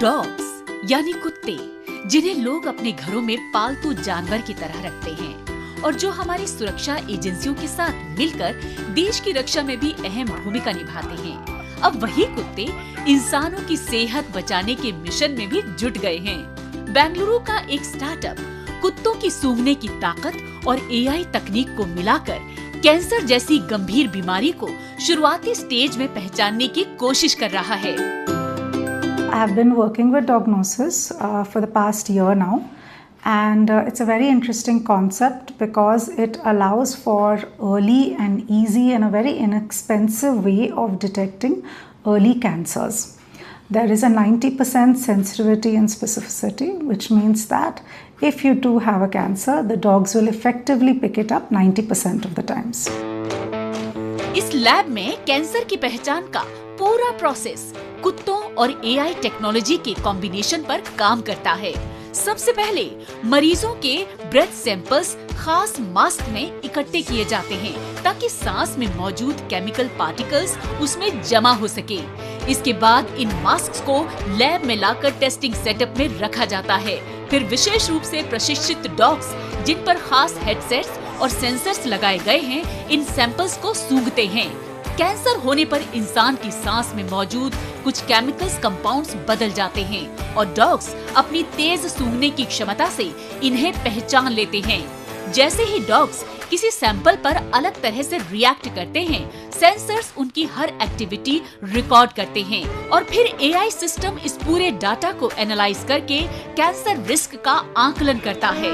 Dogs यानी कुत्ते, जिन्हें लोग अपने घरों में पालतू जानवर की तरह रखते हैं और जो हमारी सुरक्षा एजेंसियों के साथ मिलकर देश की रक्षा में भी अहम भूमिका निभाते हैं। अब वही कुत्ते इंसानों की सेहत बचाने के मिशन में भी जुट गए हैं। बेंगलुरु का एक स्टार्टअप कुत्तों की सूंघने की ताकत और एआई तकनीक को मिलाकर कैंसर जैसी गंभीर बीमारी को शुरुआती स्टेज में पहचानने की कोशिश कर रहा है। I have been working with Dognosis for the past year now, and it's a very interesting concept because it allows for early and easy and a very inexpensive way of detecting early cancers. There is a 90% sensitivity and specificity, which means that if you do have a cancer, the dogs will effectively pick it up 90% of the times. इस lab में cancer की पहचान का पूरा process कुत्तों और AI technology के combination पर काम करता है। सबसे पहले मरीजों के ब्रेथ सैंपल्स खास मास्क में इकट्ठे किए जाते हैं ताकि सांस में मौजूद केमिकल पार्टिकल्स उसमें जमा हो सके। इसके बाद इन मास्क को लैब में लाकर टेस्टिंग सेटअप में रखा जाता है। फिर विशेष रूप से प्रशिक्षित डॉग्स, जिन पर खास हेडसेट्स और सेंसर्स लगाए गए हैं, इन सैंपल्स को सूंघते हैं। कैंसर होने पर इंसान की सांस में मौजूद कुछ केमिकल्स कंपाउंड्स बदल जाते हैं और डॉग्स अपनी तेज सूंघने की क्षमता से इन्हें पहचान लेते हैं। जैसे ही डॉग्स किसी सैंपल पर अलग तरह से रिएक्ट करते हैं, सेंसर्स उनकी हर एक्टिविटी रिकॉर्ड करते हैं और फिर एआई सिस्टम इस पूरे डाटा को एनालाइज करके कैंसर रिस्क का आकलन करता है।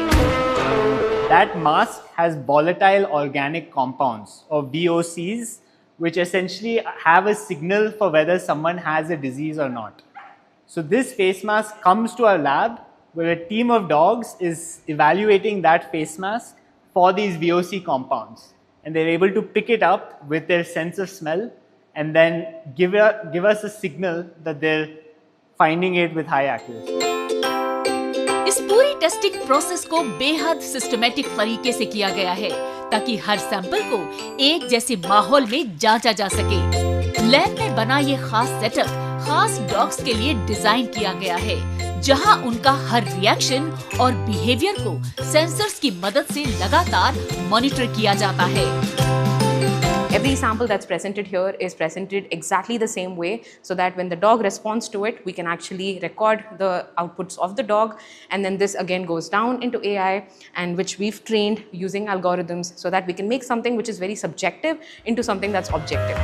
That mask has volatile organic compounds or VOCs, which essentially have a signal for whether someone has a disease or not. So this face mask comes to our lab where a team of dogs is evaluating that face mask for these VOC compounds, and they're able to pick it up with their sense of smell and then give us a signal that they're finding it with high accuracy. इस पूरी testing process को बेहद systematic तरीके से किया गया है ताकि हर सैंपल को एक जैसे माहौल में जांचा जा सके। लैब में बना ये खास सेटअप खास डॉग्स के लिए डिजाइन किया गया है, जहां उनका हर रिएक्शन और बिहेवियर को सेंसर्स की मदद से लगातार मॉनिटर किया जाता है। Every sample that's presented here is presented exactly the same way so that when the dog responds to it, we can actually record the outputs of the dog, and then this again goes down into AI, and which we've trained using algorithms so that we can make something which is very subjective into something that's objective.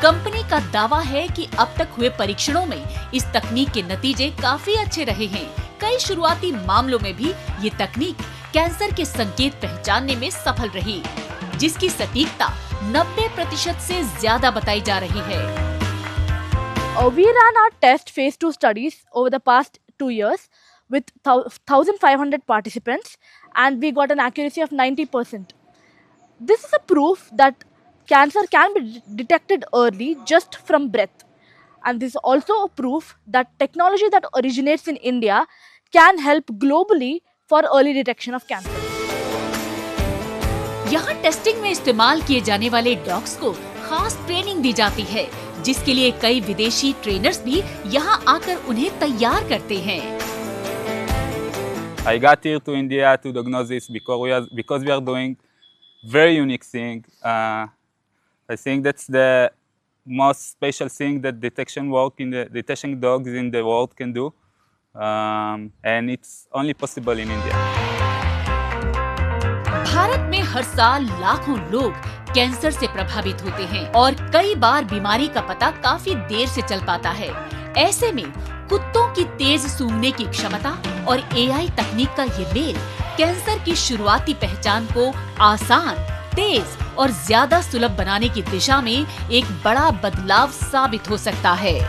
Company का दावा है कि अब तक हुए परीक्षणों में इस तकनीक के नतीजे काफी अच्छे रहे हैं। कई शुरुआती मामलों में भी ये तकनीक कैंसर के संकेत पहचानने में सफल रही, जिसकी सटीकता 90% से ज्यादा बताई जा रही है। We ran our test phase 2 studies over the past 2 years with 1,500 participants, and we got an accuracy of 90%. This is a proof that cancer can be detected early just from breath, and this is also a proof that technology that originates in India can help globally for early detection of cancer. यहाँ testing में इस्तेमाल किए जाने वाले dogs को खास training दी जाती है, जिसके लिए कई विदेशी ट्रेनर्स भी यहाँ आकर उन्हें तैयार करते हैं। I got here to India to Dognosis because we are doing very unique thing. I think that's the most special thing that detection dogs in the world can do, and it's only possible in India. Bharat में हर साल लाखों लोग cancer से प्रभावित होते हैं और कई बार बीमारी का पता काफी देर से चल पाता है। ऐसे में कुत्तों की तेज सूंघने की क्षमता और एआई तकनीक का ये मेल कैंसर की शुरुआती पहचान को आसान, तेज और ज्यादा सुलभ बनाने की दिशा में एक बड़ा बदलाव साबित हो सकता है।